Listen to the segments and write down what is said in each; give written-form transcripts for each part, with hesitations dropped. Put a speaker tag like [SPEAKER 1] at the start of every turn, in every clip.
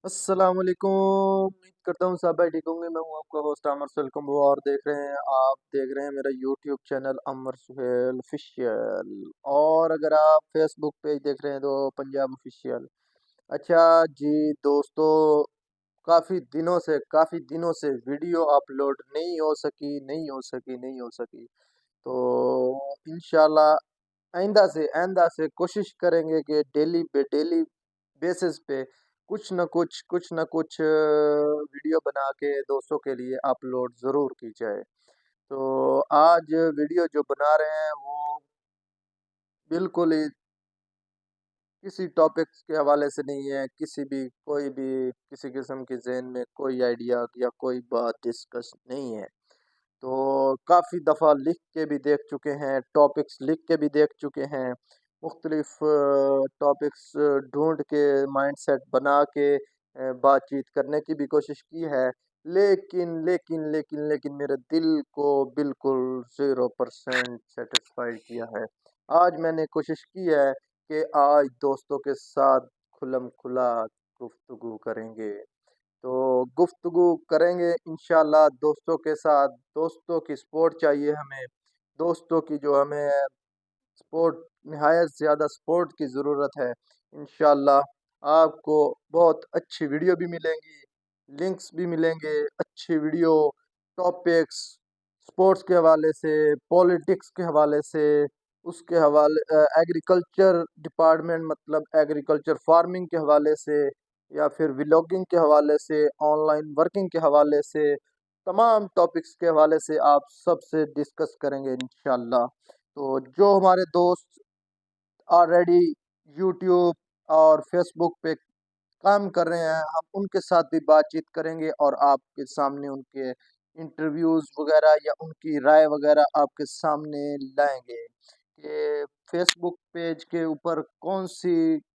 [SPEAKER 1] السلام علیکم، امید کرتا ہوں سب بھائی ٹھیک ہوں گے۔ میں ہوں آپ کا ہوسٹ عامر سہیل کمبو اور آپ دیکھ رہے ہیں میرا یوٹیوب چینل عامر سہیل آفیشیل، اور اگر آپ فیس بک پیج دیکھ رہے ہیں تو پنجاب آفیشیل۔ اچھا جی دوستو، کافی دنوں سے ویڈیو اپلوڈ نہیں ہو سکی تو انشاءاللہ آئندہ سے کوشش کریں گے کہ ڈیلی بیسس پہ کچھ نہ کچھ ویڈیو بنا کے دوستوں کے لیے اپلوڈ ضرور کی جائے۔ تو آج ویڈیو جو بنا رہے ہیں وہ بالکل ہی کسی ٹاپک کے حوالے سے نہیں ہے، کوئی بھی کسی قسم کی ذہن میں کوئی آئیڈیا یا کوئی بات ڈسکس نہیں ہے۔ تو کافی دفعہ لکھ کے بھی دیکھ چکے ہیں، ٹاپکس لکھ کے بھی دیکھ چکے ہیں، مختلف ٹاپکس ڈھونڈ کے مائنڈ سیٹ بنا کے بات چیت کرنے کی بھی کوشش کی ہے، لیکن میرے دل کو بالکل 0% سیٹسفائی کیا ہے۔ آج میں نے کوشش کی ہے کہ آج دوستوں کے ساتھ کھلم کھلا گفتگو کریں گے، تو گفتگو کریں گے انشاءاللہ دوستوں کے ساتھ۔ دوستوں کی سپورٹ چاہیے ہمیں، دوستوں کی جو ہمیں سپورٹ، نہایت زیادہ سپورٹ کی ضرورت ہے۔ انشاءاللہ آپ کو بہت اچھی ویڈیو بھی ملیں گی، لنکس بھی ملیں گے، اچھی ویڈیو، ٹاپکس سپورٹس کے حوالے سے، پولیٹکس کے حوالے سے، اس کے حوالے ایگریکلچر ڈپارٹمنٹ مطلب ایگریکلچر فارمنگ کے حوالے سے، یا پھر ولاگنگ کے حوالے سے، آن لائن ورکنگ کے حوالے سے، تمام ٹاپکس کے حوالے سے آپ سب سے ڈسکس کریں گے انشاءاللہ۔ تو جو ہمارے دوست آلریڈی یوٹیوب اور فیس بک پہ کام کر رہے ہیں، ہم ان کے ساتھ بھی بات چیت کریں گے اور آپ کے سامنے ان کے انٹرویوز وغیرہ یا ان کی رائے وغیرہ آپ کے سامنے لائیں گے کہ فیس بک پیج کے اوپر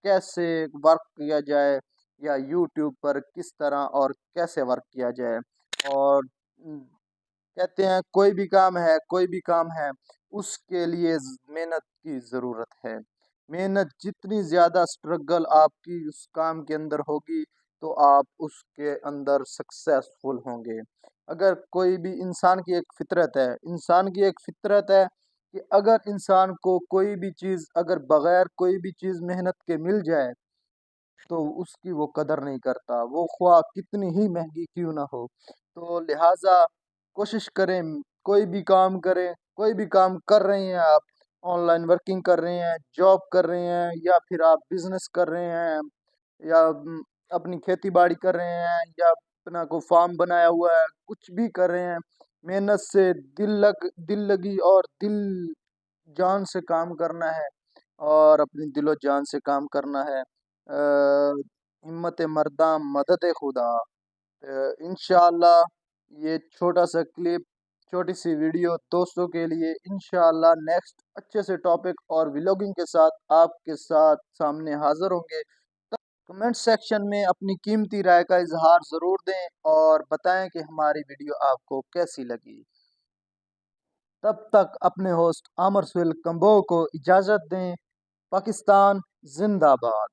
[SPEAKER 1] کیسے ورک کیا جائے، یا یوٹیوب پر کس طرح اور کیسے ورک کیا جائے۔ اور کہتے ہیں کوئی بھی کام ہے اس کے لیے محنت کی ضرورت ہے۔ محنت جتنی زیادہ سٹرگل آپ کی اس کام کے اندر ہوگی تو آپ اس کے اندر سکسیسفل ہوں گے۔ اگر کوئی بھی انسان کی ایک فطرت ہے کہ اگر انسان کو کوئی بھی چیز اگر بغیر کوئی بھی چیز محنت کے مل جائے تو اس کی وہ قدر نہیں کرتا، وہ خواہ کتنی ہی مہنگی کیوں نہ ہو۔ تو لہٰذا کوشش کریں، کوئی بھی کام کر رہے ہیں آپ، آن لائن ورکنگ کر رہے ہیں، جاب کر رہے ہیں، یا پھر آپ بزنس کر رہے ہیں، یا اپنی کھیتی باڑی کر رہے ہیں، یا اپنا کوئی فارم بنایا ہوا ہے، کچھ بھی کر رہے ہیں، محنت سے دل لگی اور دل جان سے کام کرنا ہے، اور اپنی دل و جان سے کام کرنا ہے۔ ہمت مرداں مدد خدا۔ انشاءاللہ یہ چھوٹا سا کلپ، چھوٹی سی ویڈیو دوستوں کے لیے، انشاءاللہ نیکسٹ اچھے سے ٹاپک اور ولاگنگ کے ساتھ آپ کے سامنے حاضر ہوں گے۔ کمنٹ سیکشن میں اپنی قیمتی رائے کا اظہار ضرور دیں اور بتائیں کہ ہماری ویڈیو آپ کو کیسی لگی۔ تب تک اپنے ہوسٹ عامر سہیل کمبو کو اجازت دیں۔ پاکستان زندہ باد۔